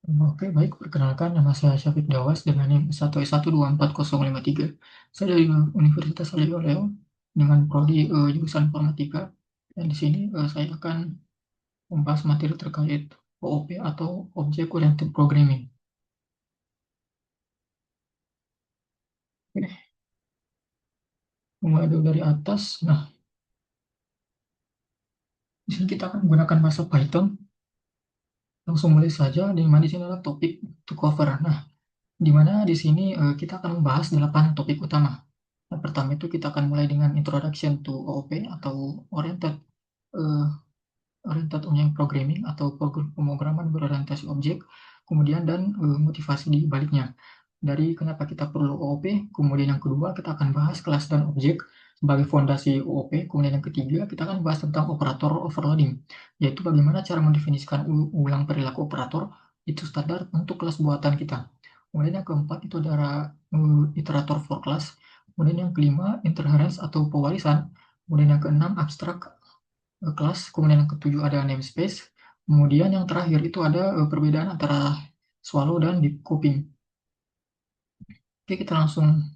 Oke, baik. Perkenalkan, nama saya Syafiq Dawas dengan NIM 1S1240053. Saya dari Universitas Halil dengan prodi jurusan Informatika. Dan di sini saya akan membahas materi terkait OOP atau Object Oriented Programming. Oke, mulai dulu dari atas. Nah, di sini kita akan menggunakan bahasa Python. Langsung mulai saja, di mana di sini adalah topik to cover. Nah, di mana di sini kita akan membahas 8 topik utama. Yang pertama itu kita akan mulai dengan Introduction to OOP atau Oriented eh, Oriented Object Programming atau pemrograman berorientasi objek, kemudian dan motivasi di baliknya. Dari kenapa kita perlu OOP, kemudian yang kedua kita akan bahas kelas dan objek sebagai fondasi OOP, kemudian yang ketiga kita akan bahas tentang operator overloading, yaitu bagaimana cara mendefinisikan ulang perilaku operator itu standar untuk kelas buatan kita. Kemudian yang keempat itu adalah iterator for class, kemudian yang kelima inheritance atau pewarisan, kemudian yang keenam abstrak kelas, kemudian yang ketujuh ada namespace, kemudian yang terakhir itu ada perbedaan antara swallow dan deep coping. Oke, kita langsung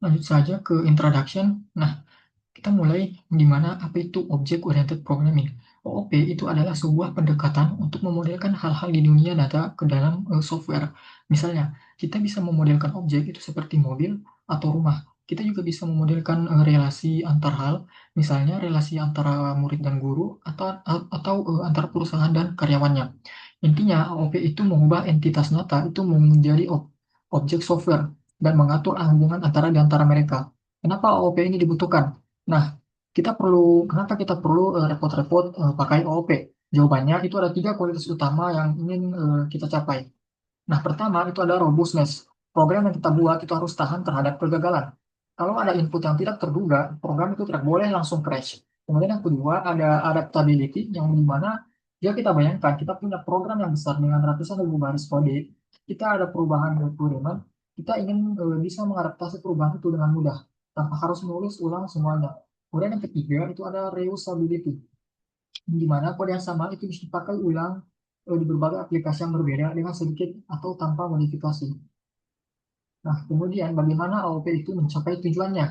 lanjut saja ke introduction. Nah, kita mulai di mana apa itu Object Oriented Programming. OOP itu adalah sebuah pendekatan untuk memodelkan hal-hal di dunia data ke dalam software. Misalnya, kita bisa memodelkan objek itu seperti mobil atau rumah. Kita juga bisa memodelkan relasi antar hal, misalnya relasi antara murid dan guru atau antara perusahaan dan karyawannya. Intinya, OOP itu mengubah entitas nyata itu menjadi objek software dan mengatur hubungan antara di antara mereka. Kenapa OOP ini dibutuhkan? Nah, kenapa kita perlu repot-repot pakai OOP? Jawabannya itu ada tiga kualitas utama yang ingin kita capai. Nah, pertama itu ada robustness. Program yang kita buat itu harus tahan terhadap kegagalan. Kalau ada input yang tidak terduga, program itu tidak boleh langsung crash. Kemudian yang kedua ada adaptability, yang dimana ya kita bayangkan kita punya program yang besar dengan ratusan ribu baris kode, kita ada perubahan requirement, kita ingin bisa mengadaptasi perubahan itu dengan mudah tanpa harus menulis ulang semuanya. Kemudian yang ketiga itu ada reusability, di mana kode yang sama itu bisa dipakai ulang di berbagai aplikasi yang berbeda dengan sedikit atau tanpa modifikasi. Nah, kemudian bagaimana AOP itu mencapai tujuannya?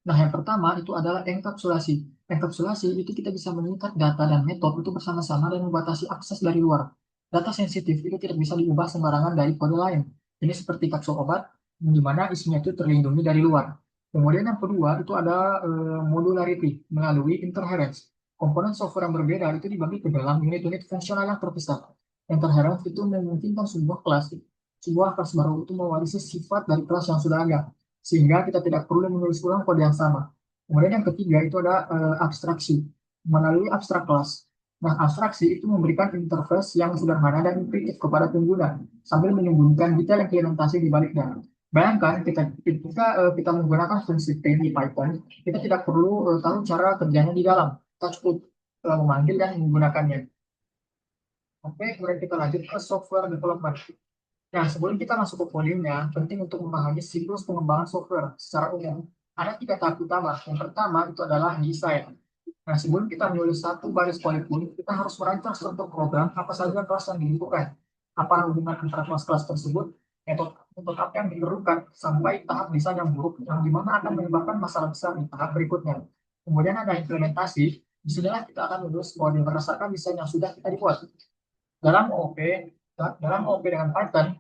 Nah, yang pertama itu adalah enkapsulasi. Enkapsulasi itu kita bisa mengikat data dan metode itu bersama-sama dan membatasi akses dari luar. Data sensitif itu tidak bisa diubah sembarangan dari kode lain. Ini seperti kapsul obat, di mana isinya itu terlindungi dari luar. Kemudian yang kedua itu ada modularity melalui interference. Komponen software yang berbeda itu dibagi ke dalam unit-unit fungsional yang terpisah. Interference itu memungkinkan sebuah kelas baru itu mewarisi sifat dari kelas yang sudah ada, sehingga kita tidak perlu menulis ulang kode yang sama. Kemudian yang ketiga itu ada abstraksi melalui abstrak kelas. Nah, abstraksi itu memberikan interface yang sederhana dan intuitif kepada pengguna sambil menyembunyikan detail implementasi di baliknya. Bayangkan ketika kita menggunakan fungsi P di Python, kita tidak perlu tahu cara kerjanya di dalam. Kita cukup memanggil dan menggunakannya. Oke, kemudian kita lanjut ke software development. Nah, sebelum kita masuk ke codingnya, penting untuk memahami siklus pengembangan software secara umum. Ada tiga tahap utama. Yang pertama itu adalah desain. Nah, sebelum kita menulis satu baris kode pun, kita harus merancang suatu program apa saja kelas yang dibutuhkan. Apa hubungan antara kelas-kelas tersebut, untuk apa yang diperlukan, sampai tahap desain yang buruk, yang dimana akan menyebabkan masalah besar di tahap berikutnya. Kemudian ada implementasi, disinilah kita akan menulis kode berdasarkan desain yang sudah kita buat. Dalam OP, dalam OP dengan Python,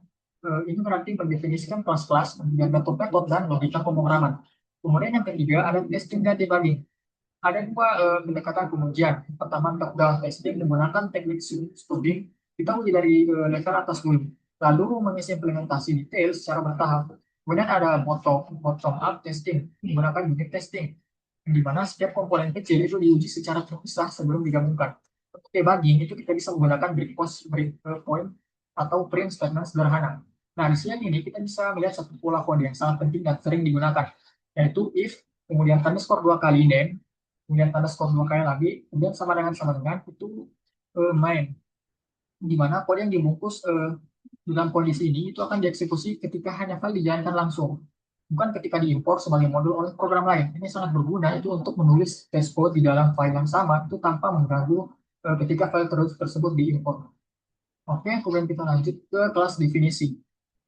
ini berarti mendefinisikan kelas-kelas, kemudian metode-metode dan logika pemrograman. Kemudian yang ketiga ada testing dan debugging. Ada dua pendekatan pengujian. Pertama, dalam testing menggunakan teknik stubing, kita uji dari level atas dulu. Lalu mengisi implementasi detail secara bertahap. Kemudian ada bottom up testing menggunakan unit testing, di mana setiap komponen kecil itu diuji secara terpisah sebelum digabungkan. Untuk debugging itu kita bisa menggunakan breakpoint atau print statement sederhana. Nah, di sini ini kita bisa melihat satu pola kode yang sangat penting dan sering digunakan, yaitu if, kemudian underscore dua kali name, kemudian tanda skor dua kali lagi, kemudian sama dengan itu main, di mana kode yang dibungkus dalam kondisi ini itu akan dieksekusi ketika hanya file dijalankan langsung, bukan ketika diimpor sebagai modul oleh program lain. Ini sangat berguna itu untuk menulis test code di dalam file yang sama itu tanpa mengganggu ketika file tersebut diimpor. Oke, kemudian kita lanjut ke kelas definisi.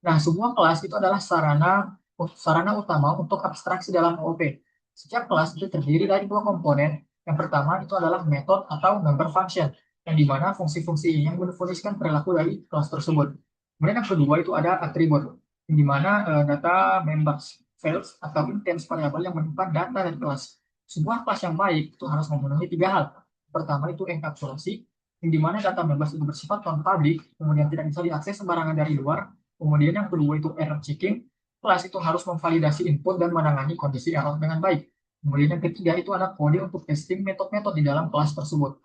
Nah, sebuah kelas itu adalah sarana utama untuk abstraksi dalam OOP. Setiap kelas itu terdiri dari dua komponen. Yang pertama itu adalah method atau member function, yang dimana fungsi-fungsi ini yang mendefinisikan perilaku dari kelas tersebut. Kemudian yang kedua itu ada atribut, yang dimana data members, fields, atau instance variable yang menyimpan data dari kelas. Sebuah kelas yang baik itu harus memenuhi tiga hal. Pertama itu enkapsulasi, yang dimana data members itu bersifat non-public, kemudian tidak bisa diakses sembarangan dari luar. Kemudian yang kedua itu error checking, kelas itu harus memvalidasi input dan menangani kondisi error dengan baik. Kemudian yang ketiga itu ada kode untuk testing metode-metode di dalam kelas tersebut.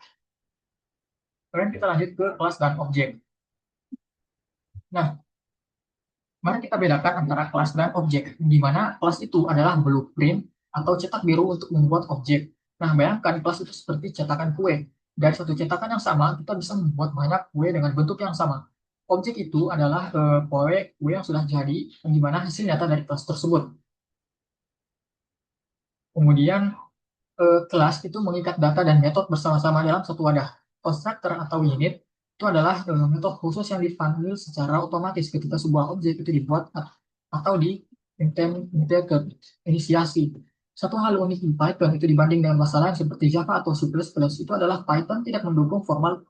Kemudian kita lanjut ke kelas dan objek. Nah, mari kita bedakan antara kelas dan objek, di mana kelas itu adalah blueprint atau cetak biru untuk membuat objek. Nah, bayangkan kelas itu seperti cetakan kue. Dari satu cetakan yang sama, kita bisa membuat banyak kue dengan bentuk yang sama. Objek itu adalah kue yang sudah jadi, yang dimana hasil nyata dari kelas tersebut. Kemudian kelas itu mengikat data dan metode bersama-sama dalam satu wadah. Constructor atau unit itu adalah metode khusus yang dipanggil secara otomatis ketika sebuah objek itu dibuat atau inisiasi. Satu hal unik di Python itu dibanding dengan bahasa lain seperti Java atau C++ itu adalah Python tidak mendukung formal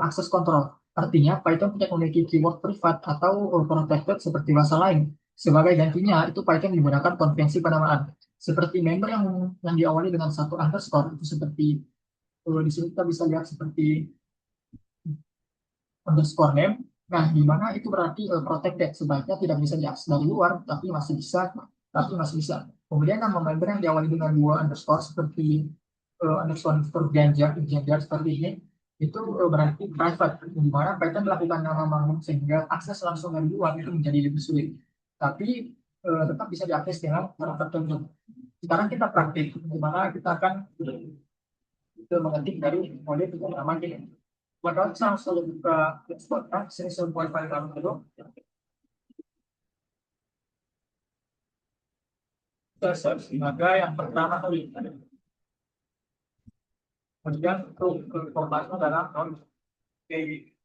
access control. Artinya Python tidak memiliki keyword privat atau protected seperti bahasa lain. Sebagai gantinya, itu Python menggunakan konvensi penamaan seperti member yang diawali dengan satu underscore itu seperti di sini kita bisa lihat seperti underscore name. Nah, di mana itu berarti protected, sebaiknya tidak bisa diakses dari luar, tapi masih bisa. Kemudian nama member yang diawali dengan dua underscore seperti underscore gender seperti ini, itu berarti private, di mana Python melakukan nama bangun sehingga akses langsung dari luar itu menjadi lebih sulit. Tapi tetap bisa diakses dengan cara tertentu. Sekarang kita praktik, di mana kita akan mengetik dari model pertama ini. Padahal saya selalu buka export kan, sini sebuah file baru dulu. Kita search sebagai yang pertama kali. Kemudian untuk formatnya adalah non baby.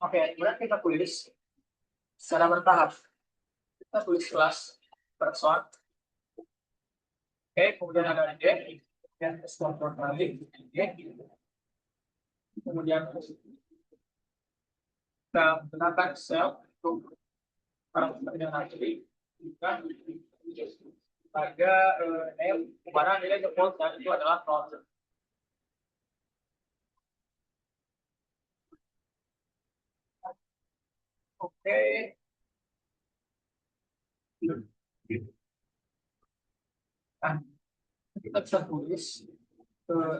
Oke, kemudian kita tulis secara bertahap. Kita tulis kelas person. Oke, kemudian ada D, kemudian export lagi, D, kemudian kita gunakan cell untuk parameter yang nanti juga pada name mana nilai default dan itu adalah nol. Oke, nah kita bisa tulis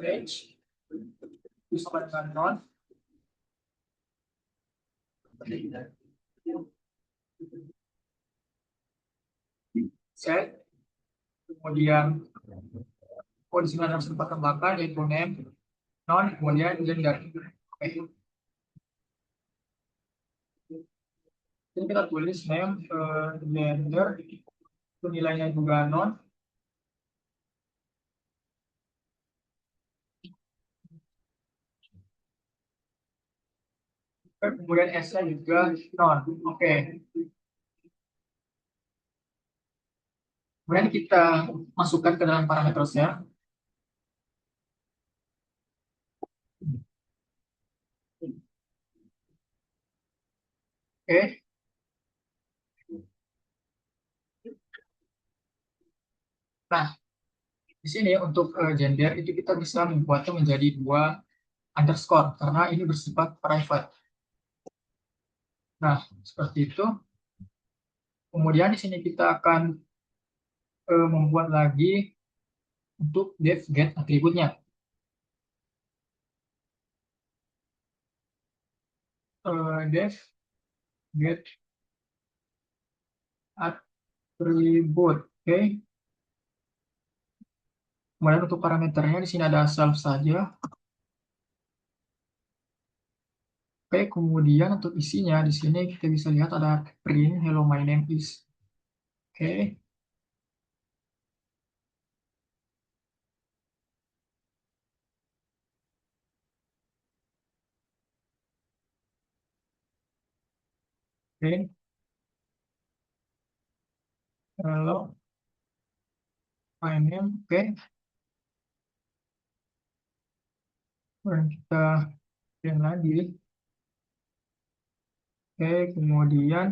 age bisa dengan non set, kemudian kondisi yang harus kita tambahkan yaitu name non kemudian gender. Oke, jadi kita tulis name gender itu nilainya juga non. Kemudian S-nya juga non. Oke. Kemudian kita masukkan ke dalam parameter shell. Oke. Nah, di sini untuk gender itu kita bisa membuatnya menjadi dua underscore karena ini bersifat private. Nah, seperti itu. Kemudian di sini kita akan membuat lagi untuk def get atributnya. Def get atribut. Oke. Kemudian untuk parameternya di sini ada self saja. Oke, kemudian untuk isinya di sini kita bisa lihat ada print hello my name is. Oke. Oke, kalau my name, oke, kemudian kita print lagi, oke, kemudian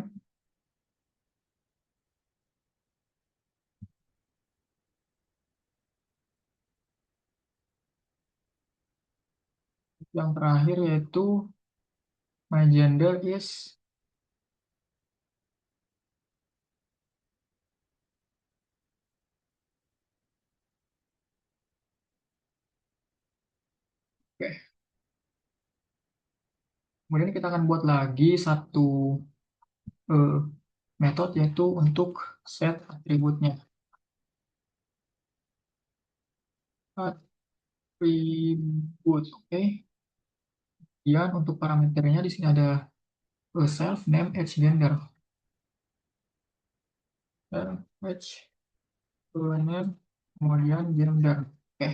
yang terakhir yaitu my gender is, oke, kemudian kita akan buat lagi satu eh, metode yaitu untuk set atributnya. Atribut, oke. Kemudian untuk parameternya di sini ada self, name, age, gender. Self, age, name, kemudian gender. Oke,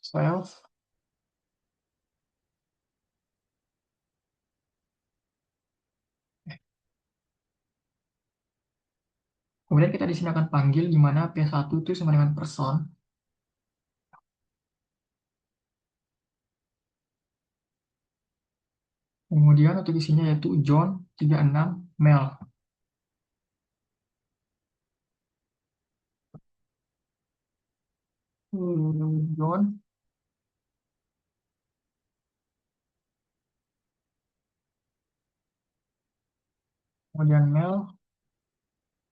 self. Kemudian kita di sini akan panggil di mana P1 itu sama dengan person. Kemudian untuk isinya yaitu John 36 Mel. John, kemudian Mel,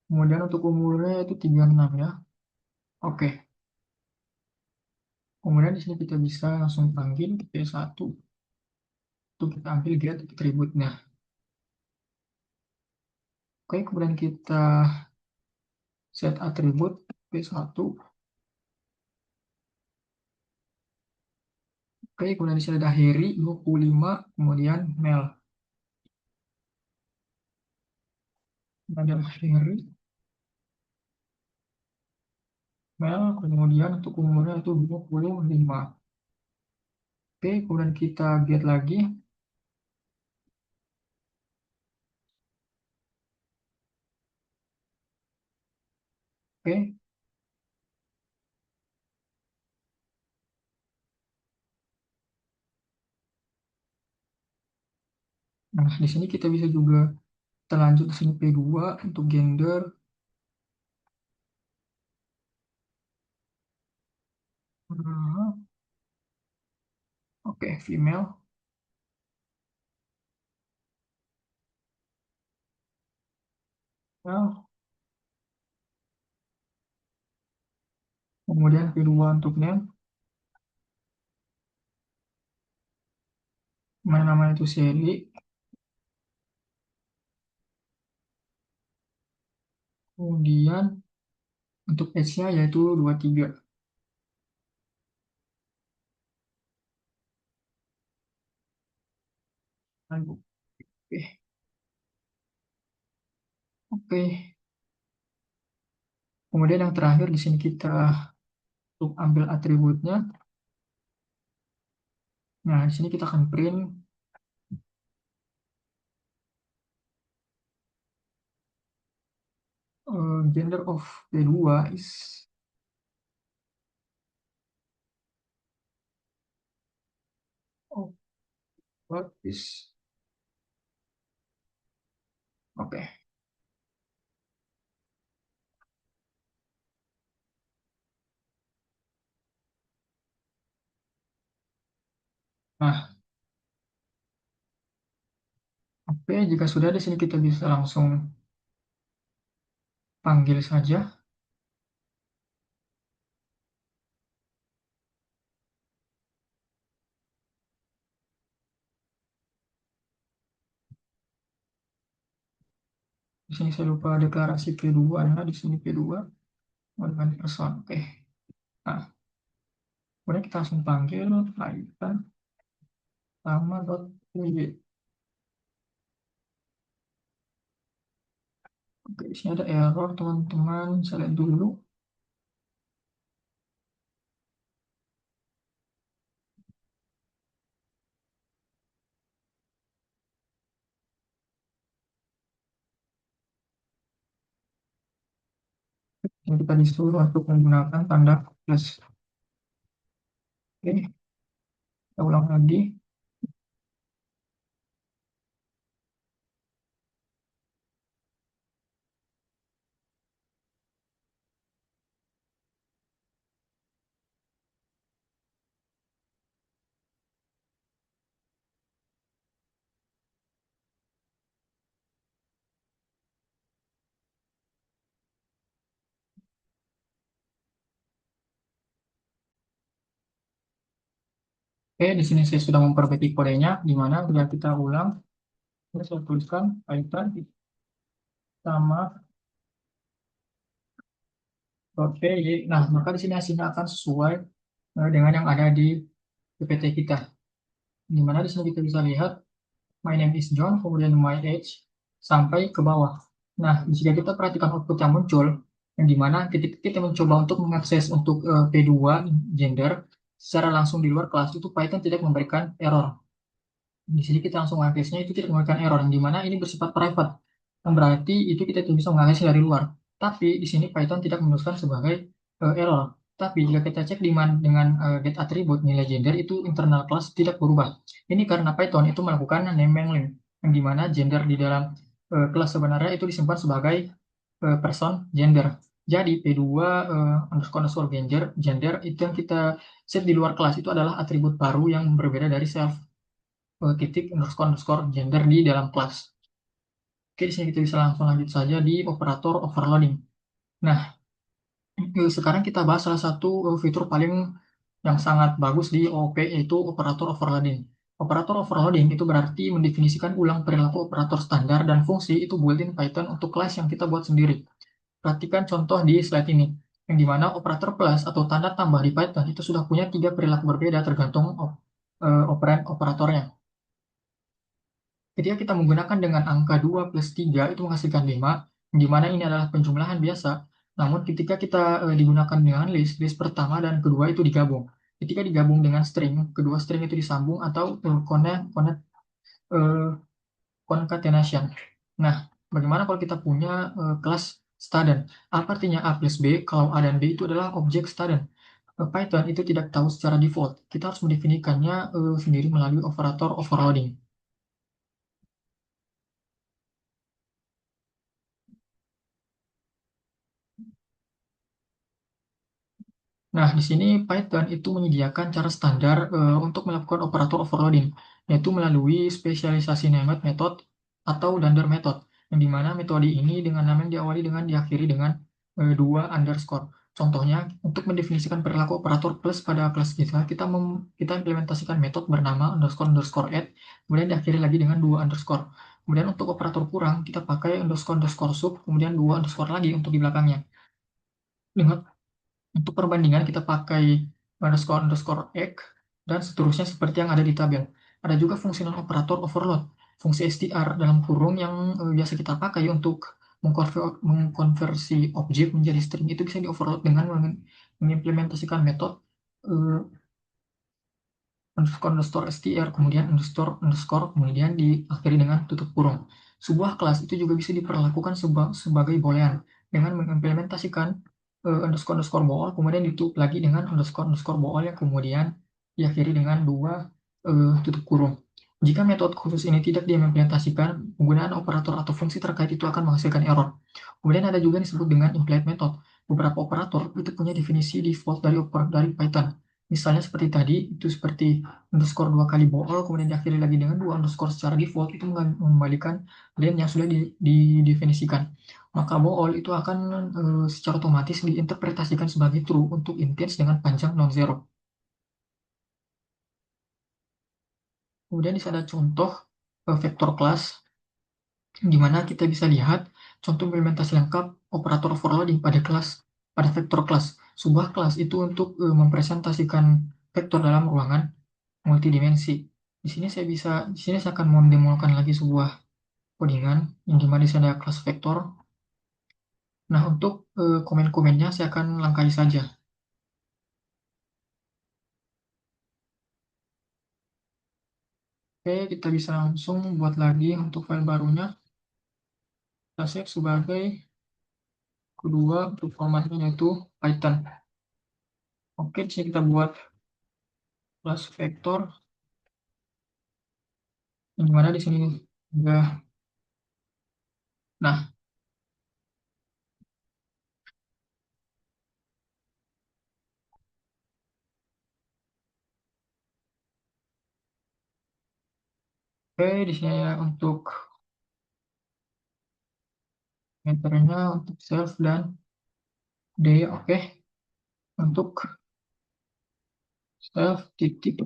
kemudian untuk umurnya itu 36 ya. Oke, kemudian di sini kita bisa langsung panggil P1 untuk kita ambil get atributnya. Oke, kemudian kita set atribut P1. Oke, kemudian di sini ada Harry 25, kemudian Mel. Ada Harry, Mel, kemudian untuk umurnya itu 25. Oke, kemudian kita get lagi. Oke, nah di sini kita bisa juga kita lanjut ke sini P2 untuk gender. Hmm, Oke, female. Nah, kemudian P2 untuk name, mana namanya itu Sally. Kemudian untuk age-nya yaitu 23. Oke, oke. Kemudian yang terakhir di sini kita untuk ambil atributnya. Nah, di sini kita akan print gender of P2 is of what is. Oke. Nah, oke, jika sudah di sini kita bisa langsung panggil saja. Di sini saya lupa deklarasi P2, nah di sini P2 dengan person. Oke. Nah, kemudian kita langsung panggil Python sama dot py. Oke, di sini ada error teman-teman. Saya lihat dulu. Ini kita disuruh untuk menggunakan tanda plus. Oke, kita ulang lagi. Oke, di sini saya sudah memperbaiki kodenya, di mana bila kita ulang, ini saya tuliskan Python sama .py. Nah, maka di sini hasilnya akan sesuai dengan yang ada di PPT kita. Di mana di sini kita bisa lihat my name is John, kemudian my age, sampai ke bawah. Nah, jika kita perhatikan output yang muncul, yang dimana ketika kita mencoba untuk mengakses untuk P2 gender secara langsung di luar kelas, itu Python tidak memberikan error. Di sini kita langsung mengaksesnya itu tidak memberikan error, yang dimana ini bersifat private. Yang berarti itu kita tidak bisa mengaksesnya dari luar. Tapi di sini Python tidak menuliskan sebagai error. Tapi jika kita cek dengan get attribute nilai gender itu internal class tidak berubah. Ini karena Python itu melakukan name mangling, yang dimana gender di dalam kelas sebenarnya itu disimpan sebagai person gender. Jadi P2 underscore underscore gender itu yang kita set di luar kelas itu adalah atribut baru yang berbeda dari self titik underscore underscore gender di dalam kelas. Oke, di sini kita bisa langsung lanjut saja di operator overloading. Nah, sekarang kita bahas salah satu fitur paling yang sangat bagus di OOP, yaitu operator overloading. Operator overloading itu berarti mendefinisikan ulang perilaku operator standar dan fungsi itu built-in Python untuk kelas yang kita buat sendiri. Perhatikan contoh di slide ini, yang dimana operator plus atau tanda tambah di Python itu sudah punya tiga perilaku berbeda tergantung operan operatornya. Ketika kita menggunakan dengan angka 2 plus 3 itu menghasilkan 5, di mana ini adalah penjumlahan biasa. Namun ketika kita digunakan dengan list, list pertama dan kedua itu digabung. Ketika digabung dengan string, kedua string itu disambung atau eh, concatenation. Nah, bagaimana kalau kita punya kelas student? Apa artinya A plus B? Kalau A dan B itu adalah objek student. Python itu tidak tahu secara default. Kita harus mendefinisikannya sendiri melalui operator overloading. Nah, di sini Python itu menyediakan cara standar untuk melakukan operator overloading, yaitu melalui spesialisasi named method atau dunder method, yang dimana metode ini dengan nama yang diawali dengan diakhiri dengan dua underscore. Contohnya, untuk mendefinisikan perilaku operator plus pada kelas kita, kita implementasikan metode bernama underscore underscore add, kemudian diakhiri lagi dengan dua underscore. Kemudian untuk operator kurang, kita pakai underscore underscore sub, kemudian dua underscore lagi untuk di belakangnya. Dengan untuk perbandingan kita pakai underscore underscore egg dan seterusnya seperti yang ada di tabel. Ada juga fungsi non operator overload, fungsi str dalam kurung yang biasa kita pakai untuk mengkonversi objek menjadi string itu bisa di overload dengan mengimplementasikan metode eh, underscore underscore str kemudian underscore underscore kemudian diakhiri dengan tutup kurung. Sebuah kelas itu juga bisa diperlakukan sebagai boolean dengan mengimplementasikan underscore underscore bool kemudian ditutup lagi dengan underscore underscore bool yang kemudian diakhiri dengan dua tutup kurung. Jika metode khusus ini tidak diimplementasikan, penggunaan operator atau fungsi terkait itu akan menghasilkan error. Kemudian ada juga yang disebut dengan implied method. Beberapa operator itu punya definisi default dari Python. Misalnya seperti tadi, itu seperti underscore dua kali bool, kemudian diakhiri lagi dengan dua underscore secara default, itu mengembalikan len yang sudah didefinisikan. Maka bool itu akan secara otomatis diinterpretasikan sebagai true untuk intents dengan panjang non-zero. Kemudian di sana contoh vector class, di mana kita bisa lihat contoh implementasi lengkap operator overloading pada vektor kelas. Sebuah kelas itu untuk mempresentasikan vektor dalam ruangan multidimensi. Di sini saya akan mendemokan lagi sebuah codingan yang dimana di sana ada kelas vektor. Nah, untuk komen-komennya saya akan langkahi saja. Oke, kita bisa langsung buat lagi untuk file barunya. Kita save sebagai kedua untuk formatnya yaitu Python. Oke, di sini kita buat kelas vektor, yang dimana di sini ada. Nah, oke, di sini ya untuk meternya untuk self dan d. Oke, untuk self titik.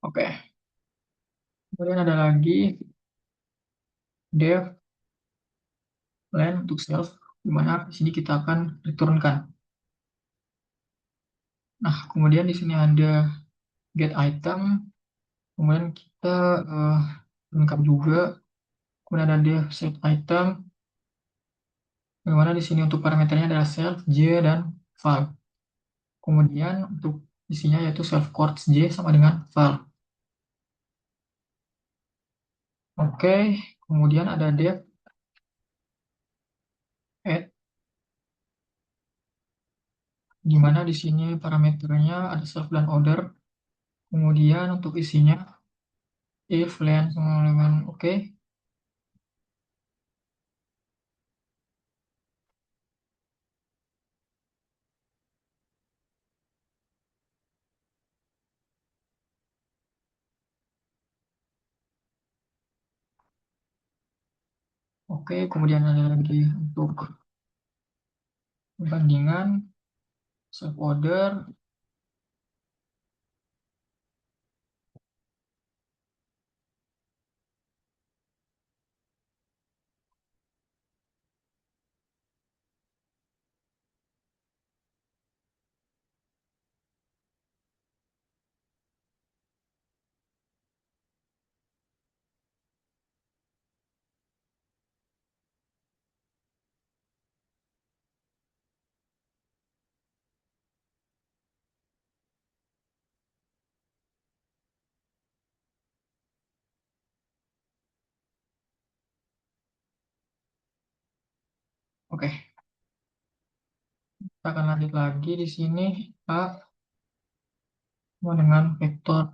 Oke, kemudian ada lagi def len untuk self, dimana di sini kita akan returnkan. Nah, kemudian di sini ada get item, kemudian kita eh, lengkap juga. Kemudian ada def set item, dimana di sini untuk parameternya adalah self, j, dan val. Kemudian untuk isinya yaitu self chords j sama dengan val. Oke, kemudian ada def add, di mana di sini parameternya ada self dan order. Kemudian untuk isinya if len sama dengan oke. Oke, kemudian ada lagi untuk perbandingan self order. Oke, kita akan lanjut lagi di sini A sama dengan vektor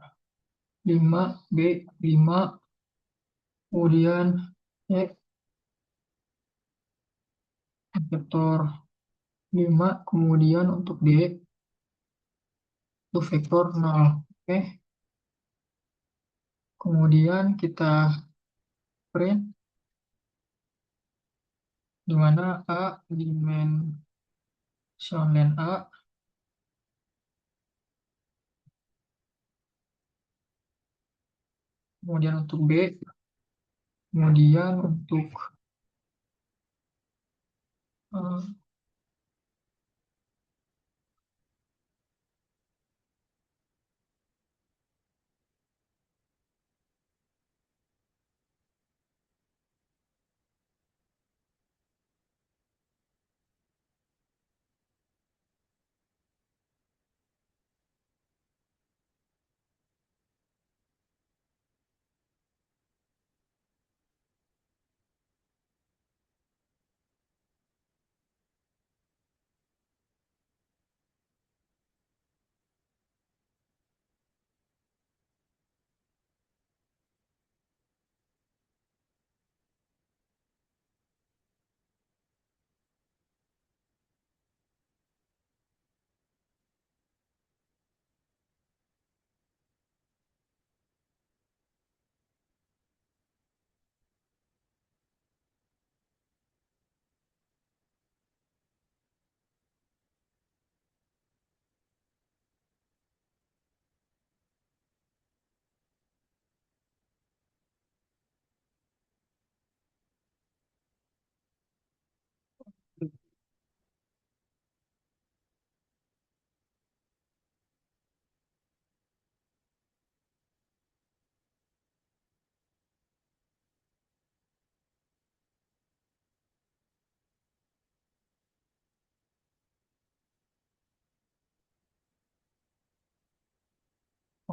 5 B 5, kemudian X vektor 5, kemudian untuk D itu vektor 0. Oke, kemudian kita print di mana A dimension len A, kemudian untuk B, kemudian untuk eh,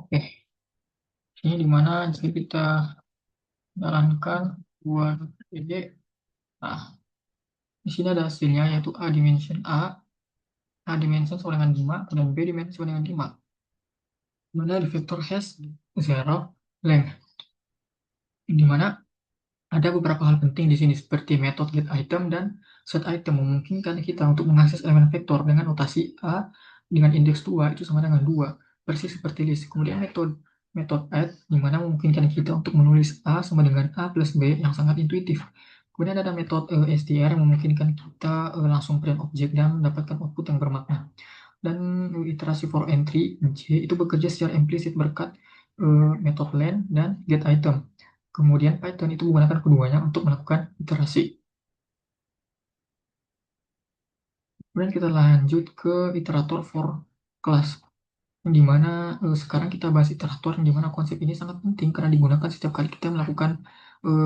Oke, ini dimana jika kita jalankan buat PD. Nah, di sini ada hasilnya yaitu A dimension A dimension sama dengan 5, dan B dimension sama dengan 5. Dimana the vector has zero length. Dimana ada beberapa hal penting di sini seperti metode get item dan set item memungkinkan kita untuk mengakses elemen vektor dengan notasi A dengan indeks 2 itu sama dengan 2, persis seperti list. Kemudian metode metode add di mana memungkinkan kita untuk menulis A sama dengan A plus B yang sangat intuitif. Kemudian ada metode str yang memungkinkan kita langsung print objek dan mendapatkan output yang bermakna. Dan iterasi for entry J itu bekerja secara implisit berkat metode len dan get item. Kemudian Python itu menggunakan keduanya untuk melakukan iterasi. Kemudian kita lanjut ke iterator for class, di mana sekarang kita bahas iterator, di mana konsep ini sangat penting karena digunakan setiap kali kita melakukan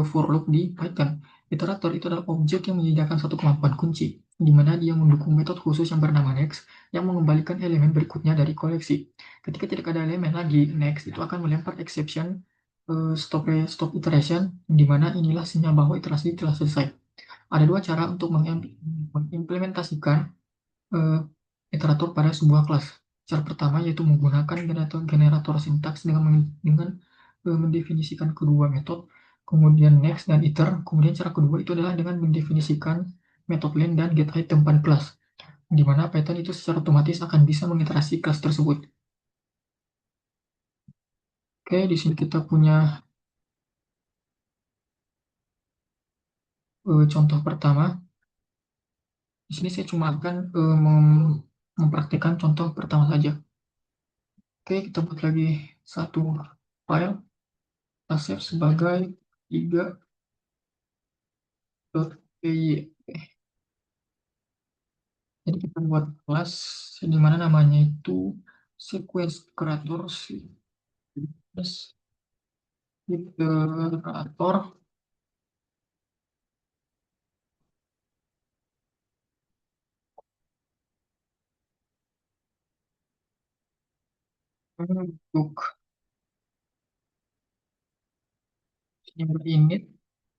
for loop di Python. Iterator itu adalah objek yang menyediakan satu kemampuan kunci, di mana dia mendukung metode khusus yang bernama next yang mengembalikan elemen berikutnya dari koleksi. Ketika tidak ada elemen lagi, next itu akan melempar exception stop iteration, di mana inilah sinyal bahwa iterasi telah selesai. Ada dua cara untuk mengimplementasikan eh, iterator pada sebuah kelas. Cara pertama yaitu menggunakan generator sintaks dengan mendefinisikan kedua metode, kemudian next dan iter. Kemudian cara kedua itu adalah dengan mendefinisikan metode len dan get item pada kelas, di mana Python itu secara otomatis akan bisa mengiterasi kelas tersebut. Oke, di sini kita punya contoh pertama. Di sini saya cuma akan mempraktikkan contoh pertama saja. Oke, kita buat lagi satu file, kita save sebagai 3.py. Jadi kita buat kelas di mana namanya itu sequence creator, sequence iterator untuk init.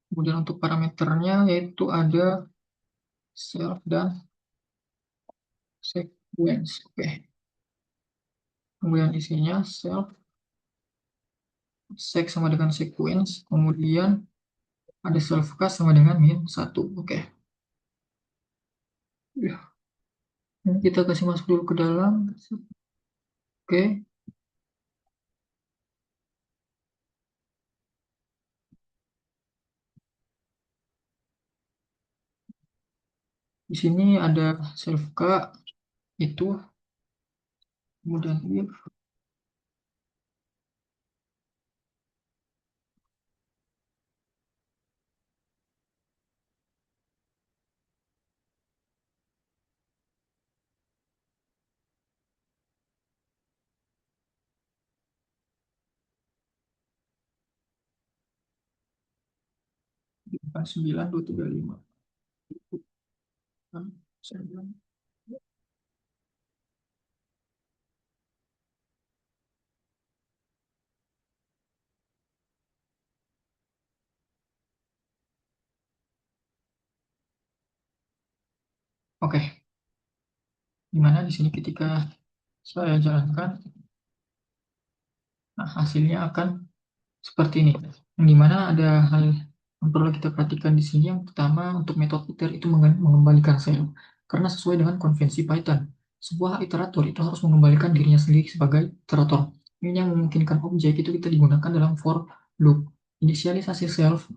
Kemudian untuk parameternya yaitu ada self dan sequence. Oke. Kemudian isinya self, sec sama dengan sequence, kemudian ada self cast sama dengan min 1. Oke. Ya, ini kita kasih masuk dulu ke dalam. Oke. Di sini ada self k itu, kemudian if, bukan 9235. Oke, dimana di sini ketika saya jalankan, nah hasilnya akan seperti ini. Yang dimana ada hal yang perlu kita perhatikan di sini. Yang pertama, untuk metode iter itu mengembalikan sel. Karena sesuai dengan konvensi Python, sebuah iterator itu harus mengembalikan dirinya sendiri sebagai iterator. Ini yang memungkinkan objek itu kita digunakan dalam for loop. Inisialisasi self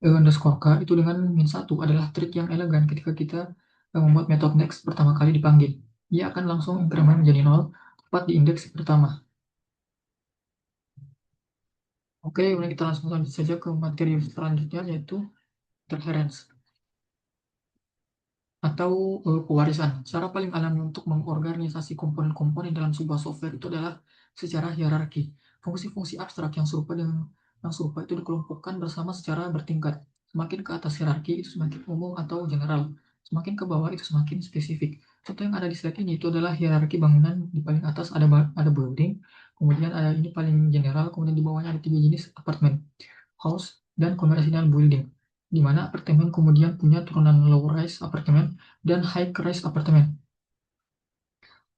underscore k itu dengan min 1 adalah trik yang elegan ketika kita membuat metode next pertama kali dipanggil. Ia akan langsung increment menjadi 0 tepat di indeks pertama. Oke, kemudian kita langsung lanjut saja ke materi selanjutnya yaitu interference atau pewarisan. Cara paling alami untuk mengorganisasi komponen-komponen dalam sebuah software itu adalah secara hierarki. Fungsi-fungsi abstrak yang serupa itu dikelompokkan bersama secara bertingkat. Semakin ke atas hierarki itu semakin umum atau general. Semakin ke bawah itu semakin spesifik. Contoh yang ada di slide ini itu adalah hierarki bangunan. Di paling atas ada building, Kemudian ada ini paling general, kemudian di bawahnya ada tiga jenis apartemen, house, dan commercial building. Di mana apartemen kemudian punya turunan low rise apartemen dan high rise apartemen.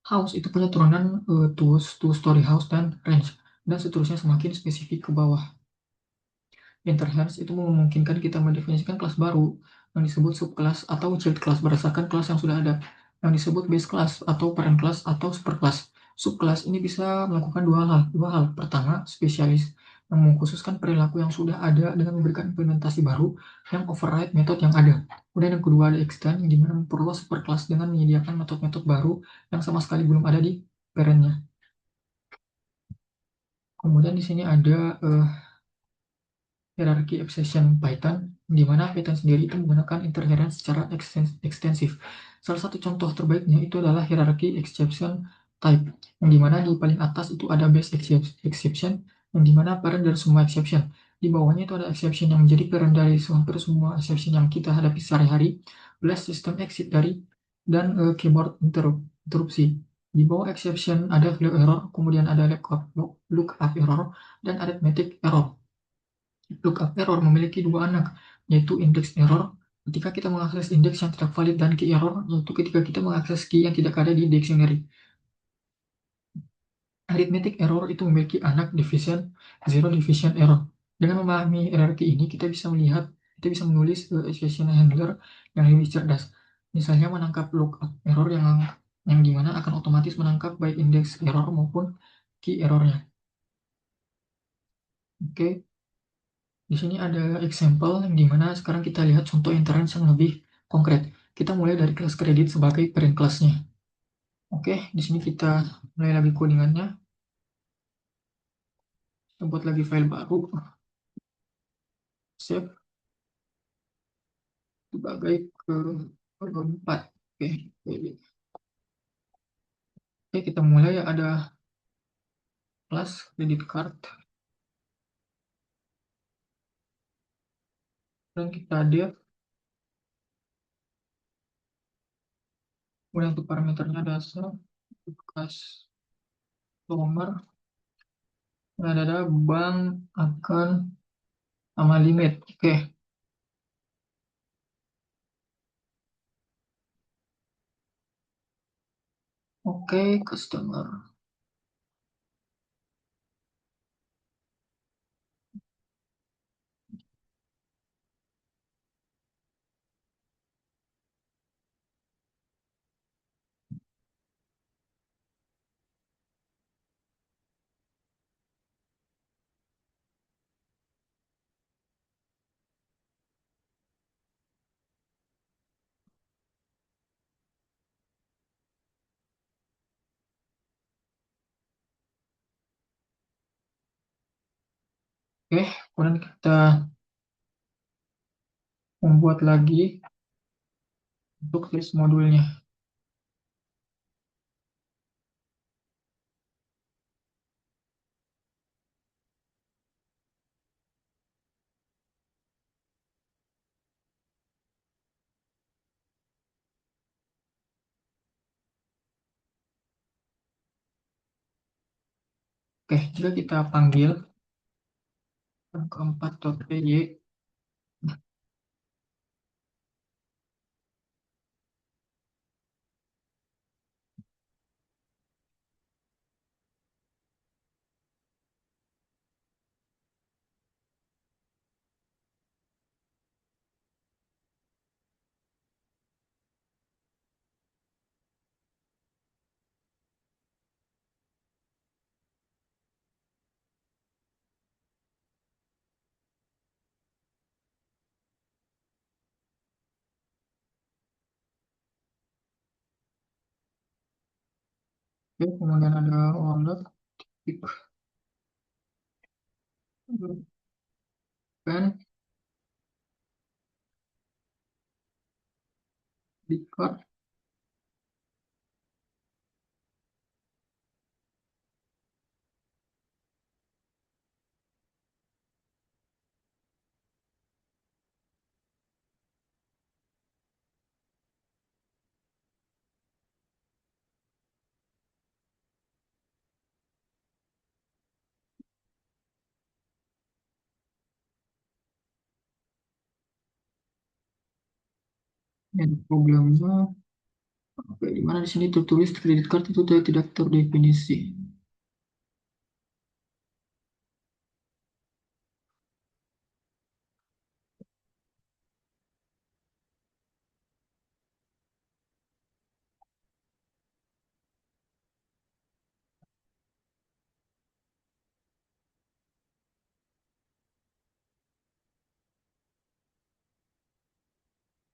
House itu punya turunan two story house dan range, dan seterusnya semakin spesifik ke bawah. Interhenge itu memungkinkan kita mendefinisikan kelas baru yang disebut subkelas atau child class berdasarkan kelas yang sudah ada, yang disebut base class atau parent class atau superclass. Subkelas ini bisa melakukan dua hal. Pertama, spesialis yang mengkhususkan perilaku yang sudah ada dengan memberikan implementasi baru yang override metode yang ada. Kemudian yang kedua ada extend, yang dimana memperluas superclass dengan menyediakan metode-metode baru yang sama sekali belum ada di parentnya. Kemudian di sini ada hierarchy abstraction Python, di mana Python sendiri itu menggunakan interference secara ekstensif. Salah satu contoh terbaiknya itu adalah hierarchy exception type, yang dimana di paling atas itu ada base exception, yang dimana parent dari semua exception. Di bawahnya itu ada exception yang menjadi parent dari hampir semua exception yang kita hadapi sehari-hari, plus system exit dari, dan keyboard interupsi. Di bawah exception ada value error, kemudian ada lookup error, dan arithmetic error. Lookup error memiliki dua anak, yaitu index error ketika kita mengakses indeks yang tidak valid dan key error, yaitu ketika kita mengakses key yang tidak ada di dictionary. Arithmetic error itu memiliki anak division, zero division error. Dengan memahami hierarki ini, kita bisa menulis exception handler yang lebih cerdas. Misalnya menangkap lookup error yang dimana akan otomatis menangkap baik indeks error maupun key errornya. Oke. Di sini ada example yang dimana sekarang kita lihat contoh internet yang lebih konkret. Kita mulai dari kelas kredit sebagai parent kelasnya. Oke, di sini kita mulai lagi codingannya. Kita buat lagi file baru, save sebagai ke 4. Oke, oke, kita mulai ada kelas credit card dan kita div. Kemudian untuk parameternya dasar, customer, dan ada bank akan sama limit. Oke, oke, customer. Oke, kemudian kita membuat lagi untuk list modulnya. Oke, jika kita panggil keempat.py, oke, kemudian ada order, pick, pen, record. Dan problemnya, oke, di mana di sini tertulis kredit card itu tidak terdefinisi.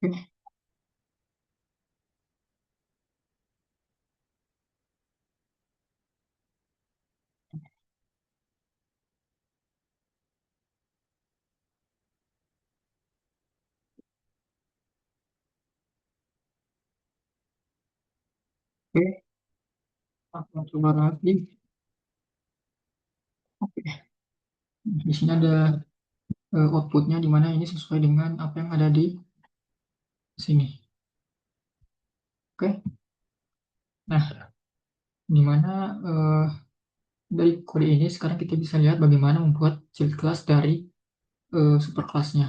Oke, oke, akan coba lagi. Oke, di sini ada outputnya di mana ini sesuai dengan apa yang ada di sini. Oke, nah, di mana dari kode ini sekarang kita bisa lihat bagaimana membuat child class dari superclassnya.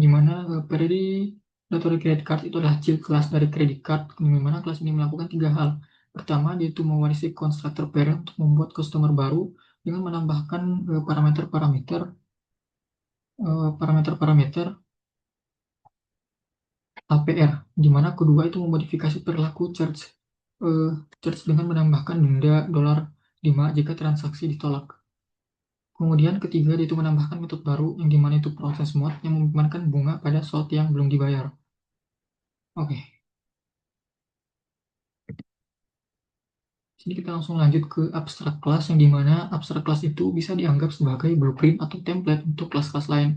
Di mana periode data credit card itu adalah child class dari credit card, di mana kelas ini melakukan tiga hal. Pertama, dia itu mewarisi constructor parent untuk membuat customer baru dengan menambahkan parameter-parameter APR, di mana kedua itu memodifikasi perilaku eh, charge dengan menambahkan denda $5 jika transaksi ditolak. Kemudian ketiga itu menambahkan metode baru yang dimana itu proses mod yang membebankan bunga pada slot yang belum dibayar. Oke, sini kita langsung lanjut ke abstract class yang dimana abstract class itu bisa dianggap sebagai blueprint atau template untuk kelas-kelas lain.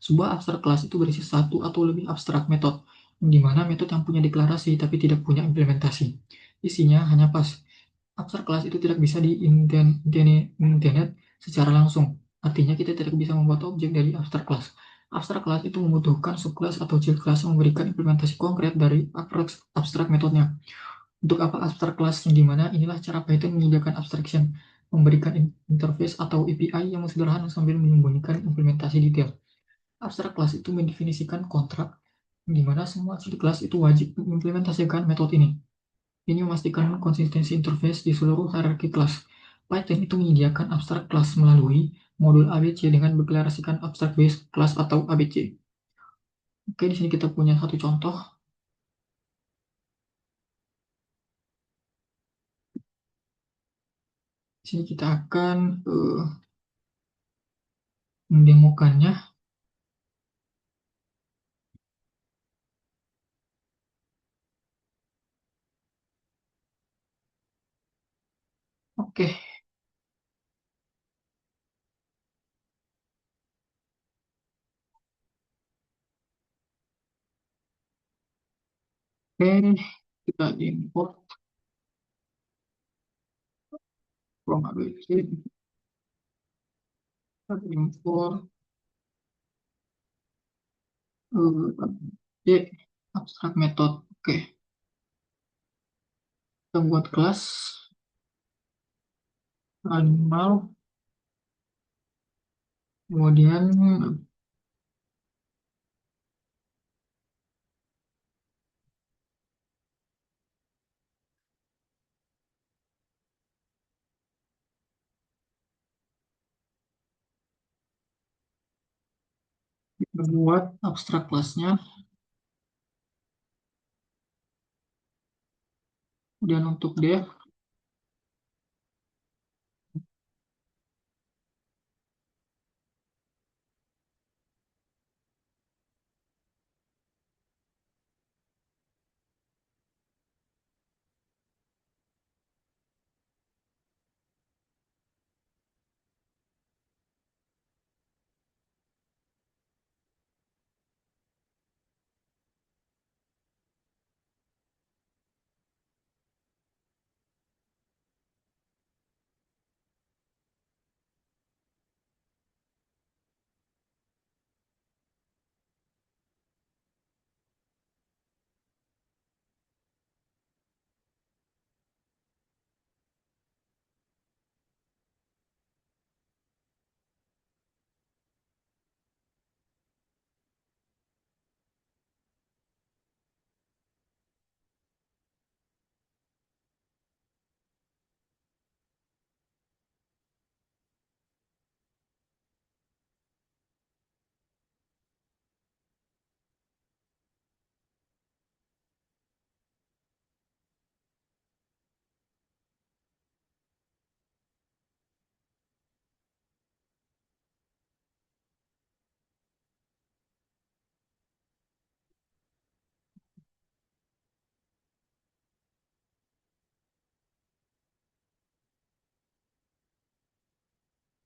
Sebuah abstract class itu berisi satu atau lebih abstrak metode, yang dimana metode yang punya deklarasi tapi tidak punya implementasi. Isinya hanya pas. Abstrak kelas itu tidak bisa di-internet secara langsung. Artinya kita tidak bisa membuat objek dari abstrak kelas. Abstrak kelas itu membutuhkan subclass atau child class yang memberikan implementasi konkret dari abstrak metodenya. Untuk apa abstrak kelas yang dimana inilah cara Python menyediakan abstraction, memberikan interface atau API yang sederhana sambil menyembunyikan implementasi detail. Abstrak kelas itu mendefinisikan kontrak, di mana semua child class itu wajib mengimplementasikan metode ini. Ini memastikan konsistensi interface di seluruh hierarki kelas. Python itu menyediakan abstrak kelas melalui modul ABC dengan mendeklarasikan abstrak base kelas atau ABC. Oke, di sini kita punya satu contoh. Di sini kita akan mendemokannya. Oke, oke, kita import from ABC, kita import ABC abstrak method. Oke, kita buat kelas animal, kemudian kita buat abstrak kelasnya, kemudian untuk def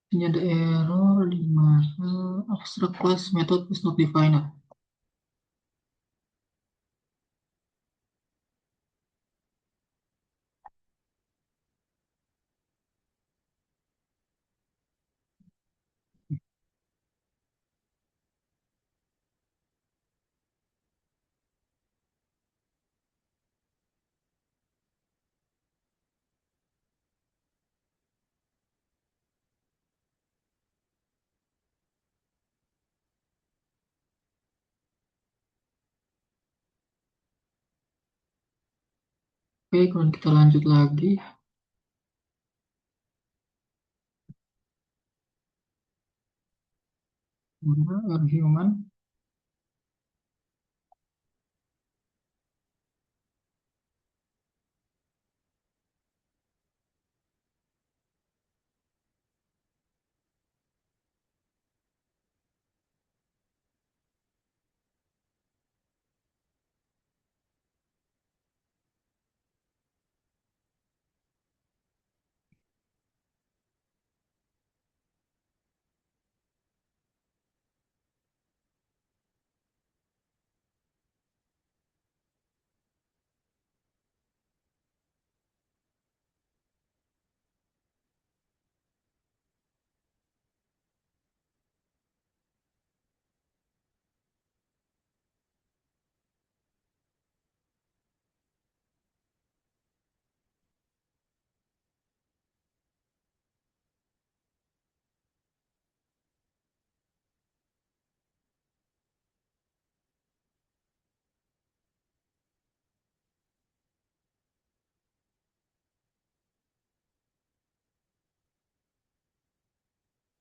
Ini ada error di mana abstract class method is not defined. Oke, kalau kita lanjut lagi, mana argument.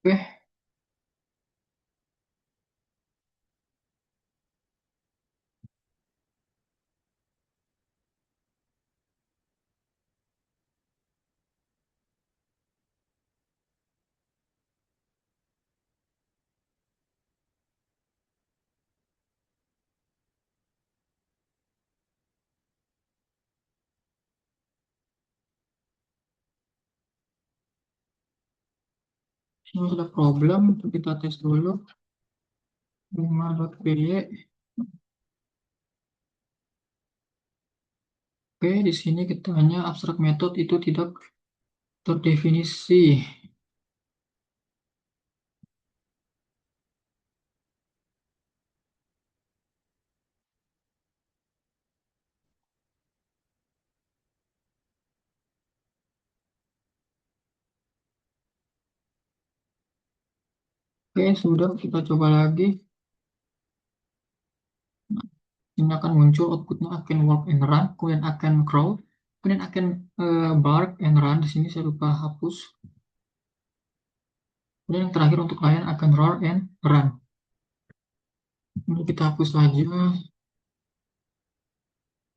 Oke, ini ada problem. Kita tes dulu. 5.py. Oke, di sini kita hanya abstract method itu tidak terdefinisi. Oke, sudah kita coba lagi. Ini akan muncul outputnya akan walk and run, kemudian akan crawl, kemudian akan bark and run. Di sini saya lupa hapus. Kemudian yang terakhir untuk layan akan roar and run. Ini kita hapus saja.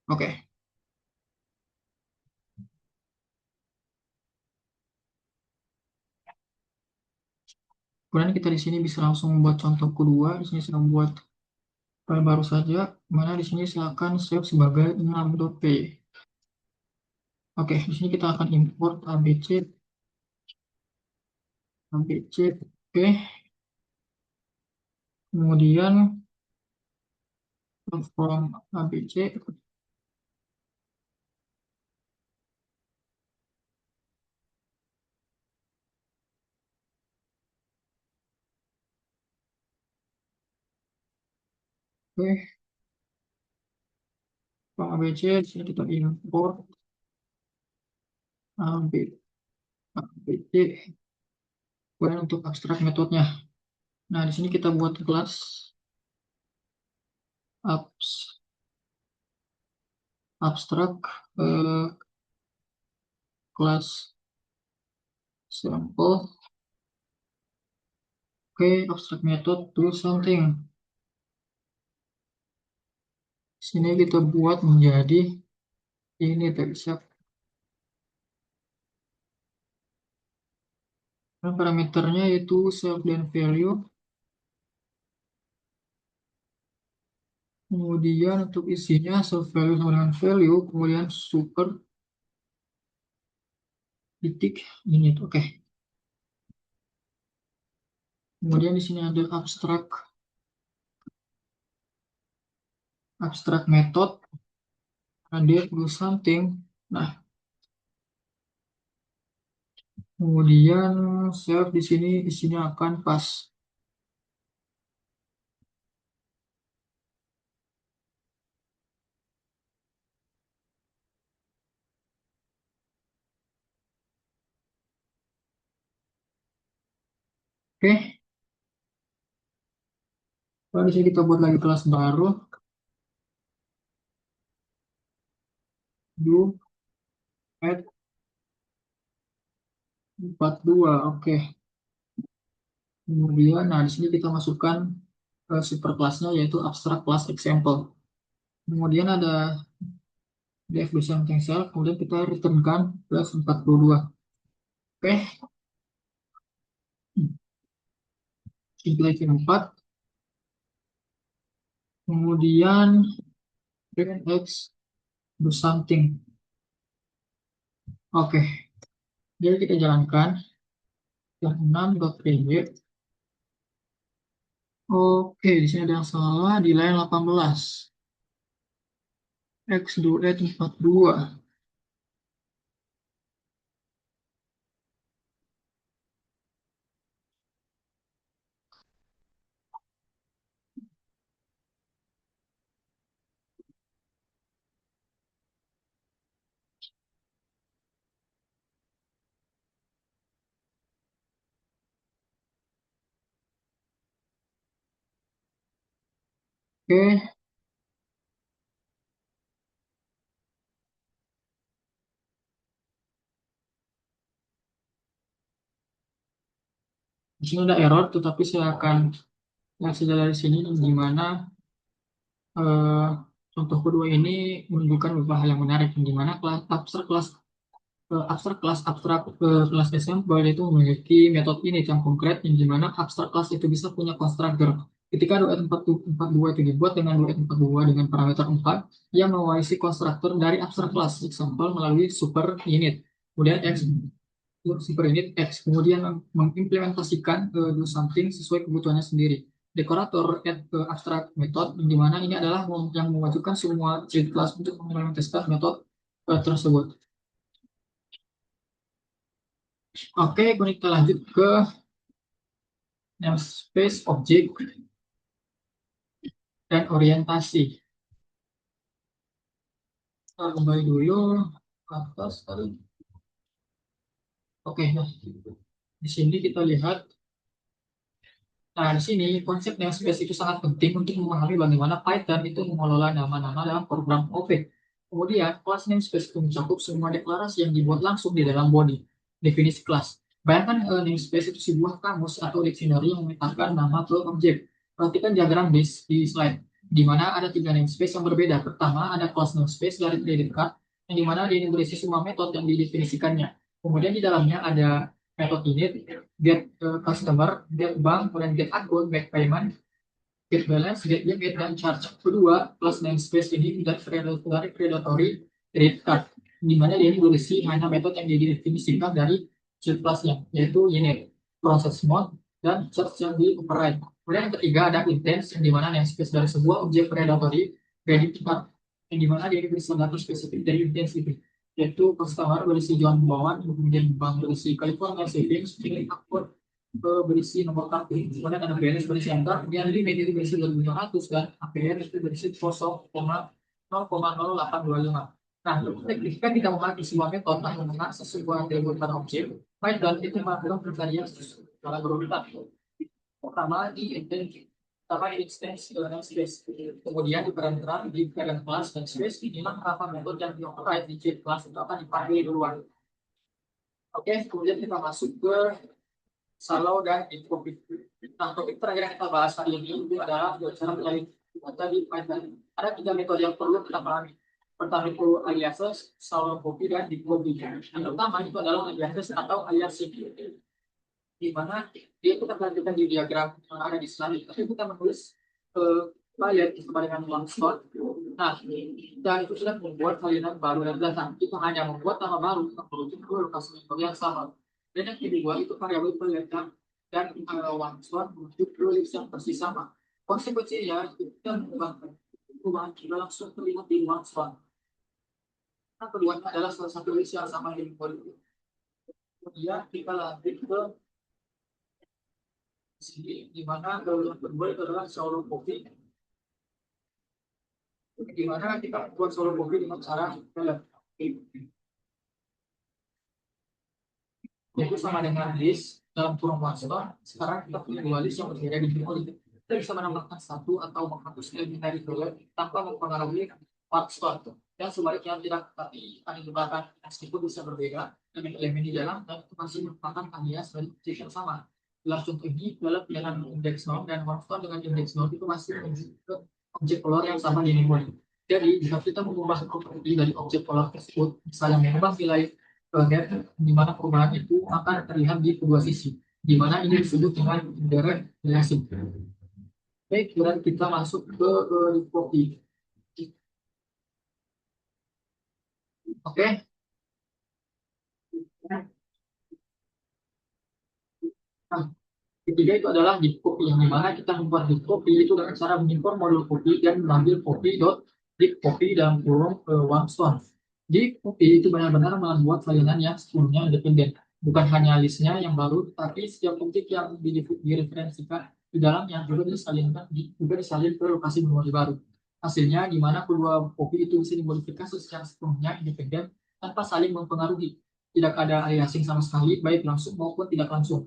Oke, kemudian kita di sini bisa langsung membuat contoh kedua. Di sini saya membuat file baru saja. Mana di sini silakan save sebagai 6.p. Oke, di sini kita akan import abc, abc. Oke, kemudian from abc. Oke, from abc. Di sini kita import abc. Kemudian untuk abstrak metodenya. Nah, di sini kita buat kelas abs, abstrak kelas sampel. Oke, abstrak method do something. Sini kita buat menjadi ini tadi siap. Nah, parameternya itu self dan value. Kemudian untuk isinya self value sama dengan value, kemudian super titik ini. Oke. Kemudian di sini ada abstrak method, ada do something. Nah, kemudian self di sini isinya akan pas. Oke, lalu di sini kita buat lagi kelas baru, do add 42. Oke. Kemudian, nah di sini kita masukkan superclassnya yaitu abstract class example. Kemudian ada def do something self, kemudian kita returnkan plus 42. Oke, implementasi 4. Kemudian print x do something. Oke, jadi kita jalankan yang 6.py. Oke, di sini ada yang salah di line 18. X do add 42. Oke, di sini ada error, tetapi saya akan lihat saja dari sini di mana eh, contoh kedua ini menunjukkan beberapa hal yang menarik, di mana abstrak kelas example itu memiliki metode ini yang konkret, yang dimana abstrak kelas itu bisa punya konstruktor. Ketika duet 42 itu dibuat dengan duet 42 dengan parameter 4 yang mewarisi konstruktor dari abstrak kelas example melalui super init. Kemudian super init X kemudian mengimplementasikan do something sesuai kebutuhannya sendiri. Dekorator add abstract method, di mana ini adalah yang mewajibkan semua child class untuk mengimplementasikan metode tersebut. Oke, kemudian kita lanjut ke namespace object dan orientasi. Kita kembali dulu ke atas tadi. Oke, nah di sini kita lihat. Nah, di sini konsep namespace itu sangat penting untuk memahami bagaimana Python itu mengelola nama-nama dalam program objek. Kemudian, kelas namespace itu mencakup semua deklarasi yang dibuat langsung di dalam body, definisi kelas. Bayangkan namespace itu sebuah kamus atau dictionary yang memetakan nama ke objek. Perhatikan diagram di slide, di mana ada tiga namespace yang berbeda. Pertama, ada class namespace dari predikat, yang di mana ini berisi semua metode yang didefinisikannya. Kemudian di dalamnya ada metode init, get customer, get bank, kemudian get akun, make payment, get balance, get limit, dan charge. Kedua, plus namespace ini dari predatory credit card, di mana dia ini berisi hanya metode yang didefinisikan dari shield class-nya, yaitu init, process mode, dan charge yang di override. Kemudian yang ketiga ada intents, yang di mana namespace dari sebuah objek predatory credit card, yang di mana dia berisi data spesifik dari intents itu, yaitu customer berisi John Bowen, kemudian bank berisi California Savings, kemudian akun berisi nomor kartu, kemudian ada balance berisi angka, kemudian limit itu berisi 2.500 dan APR itu berisi 0,0825. Nah, ketika kita memakai sebuah metode atau mengakses sebuah atribut pada objek, Python itu melakukan pencarian secara berurutan. Pertama di instance namespace, kemudian di parent class dan space, inilah apa metode yang di-override di child class itu akan dipanggil duluan. Oke, kemudian kita masuk ke Shallow dan Infobit. Nah, topik terakhir yang kita bahas hari ini itu adalah cara mencari data di Python. Ada tiga metode yang perlu kita pahami. Pertama itu aliases, shallow copy, dan decoding. Yang pertama itu adalah aliases atau aliasing, di mana dia kita perhatikan di diagram yang ada di slide. Tapi kita menulis file bersama dengan Langston. Nah, kita itu sudah membuat salinan baru dan belakang. Kita hanya membuat nama baru, kita merujuk ke lokasi metode yang sama. Dan yang kedua itu variabel penelitian. dan one-to-one menuju list yang persis sama. Konsekuensinya kita mengubah perubahan kita langsung terlihat di one-to-one. Nah, keduanya adalah salah satu list yang sama di memori. Kemudian kita lanjut ke sini, di mana yang kedua itu adalah solo copy. Di mana kita buat solo copy dengan cara yaitu sama dengan list dalam kurung master. Sekarang kita punya dua list yang berbeda di memori. Kita bisa menambahkan satu atau menghapus elemen dari dulu tanpa mempengaruhi part store. Dan sebaliknya tidak, tapi akan digunakan meskipun bisa berbeda dengan elemen di dalam dan itu masih merupakan alias dari objek yang sama. Dalam contoh ini, dalam dengan index node dan one dengan index node itu masih menuju ke objek color yang sama di memori. Jadi, jika kita mengubah properti dari objek color tersebut, misalnya mengubah nilai net, di mana perubahan itu akan terlihat di kedua sisi, di mana ini disebut dengan indirect relation. Baik, kemudian kita masuk ke copy. Oke. Nah, ketiga itu adalah di copy, yang dimana kita membuat di copy itu dengan cara mengimpor modul copy dan mengambil copy dot di copy dalam kurung one stone. Di copy itu benar-benar membuat salinan yang sepenuhnya independen, bukan hanya listnya yang baru, tapi setiap objek yang direferensikan di dalamnya juga disalinkan, juga disalin ke lokasi memori baru. Hasilnya di mana kedua copy itu bisa dimodifikasi secara sepenuhnya independen tanpa saling mempengaruhi. Tidak ada aliasing sama sekali, baik langsung maupun tidak langsung.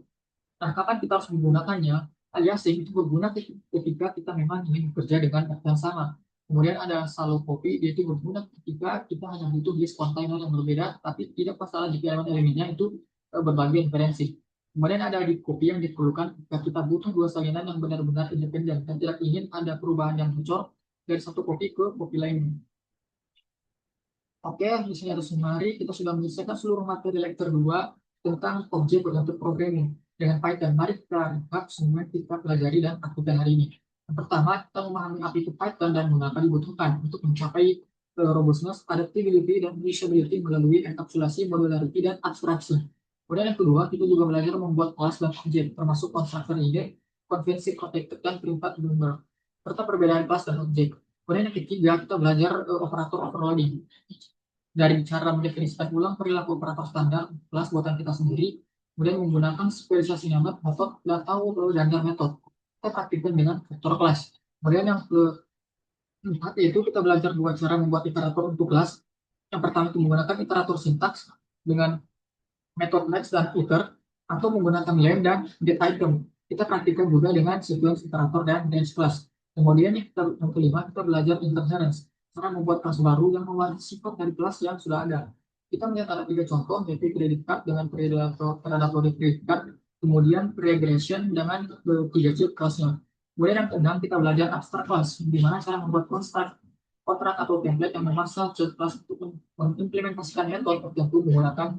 Nah, kapan kita harus menggunakannya? Aliasing itu berguna ketika kita memang ingin bekerja dengan data yang sama. Kemudian ada shallow copy, yaitu berguna ketika kita hanya butuh list kontainer yang berbeda, tapi tidak masalah jika elemen-elemennya itu berbagi inferensi. Kemudian ada deep copy yang diperlukan ketika kita butuh dua salinan yang benar-benar independen dan tidak ingin ada perubahan yang bocor dari satu copy ke copy lain. Oke, di sini ada summary. Kita sudah menyelesaikan seluruh materi lecture 2 tentang objek oriented programming dengan Python. Mari kita lihat semua yang kita pelajari dan praktikkan hari ini. Yang pertama, kita memahami apa itu Python dan mengapa dibutuhkan untuk mencapai robustness, adaptability, dan reusability melalui enkapsulasi, modularity, dan abstraksi. Kemudian yang kedua, kita juga belajar membuat kelas dan objek, termasuk constructor ide, konvensi protected, dan perintah member, serta perbedaan kelas dan objek. Kemudian yang ketiga, kita belajar operator overloading dari cara mendefinisikan ulang perilaku operator standar kelas buatan kita sendiri, kemudian menggunakan spesialisasi nama, metode, atau dandar metode. Kita praktikkan dengan vektor kelas. Kemudian yang keempat yaitu kita belajar dua cara membuat iterator untuk kelas. Yang pertama itu menggunakan iterator sintaks dengan metode match dan iter, atau menggunakan lem dan get item. Kita praktikkan juga dengan sequence iterator dan range class. Kemudian yang kelima kita belajar interference, cara membuat kelas baru yang mewarisi sifat dari kelas yang sudah ada. Kita melihat ada tiga contoh, yaitu credit card dengan predator credit card, kemudian regression dengan tiga chip kelasnya. Kemudian yang keenam kita belajar abstract class, di mana cara membuat kontrak atau template yang memasang kelas untuk mengimplementasikan metode tertentu menggunakan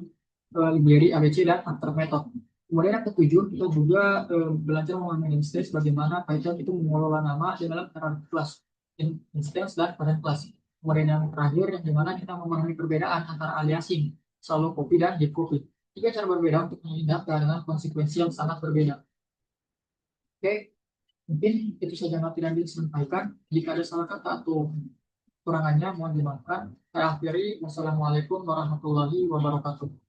library ABC dan after method. Kemudian yang ketujuh, kita juga belajar mengenai instance, bagaimana Python itu mengelola nama di dalam kelas, instance dan parent class. Kemudian yang terakhir, yang dimana kita memahami perbedaan antara aliasing, shallow copy, dan deep copy. Tiga cara berbeda untuk menghindar dengan konsekuensi yang sangat berbeda. Oke, mungkin itu saja yang tidak bisa disampaikan. Jika ada salah kata atau kurangannya, mohon dimaafkan. Saya akhiri. Wassalamualaikum warahmatullahi wabarakatuh.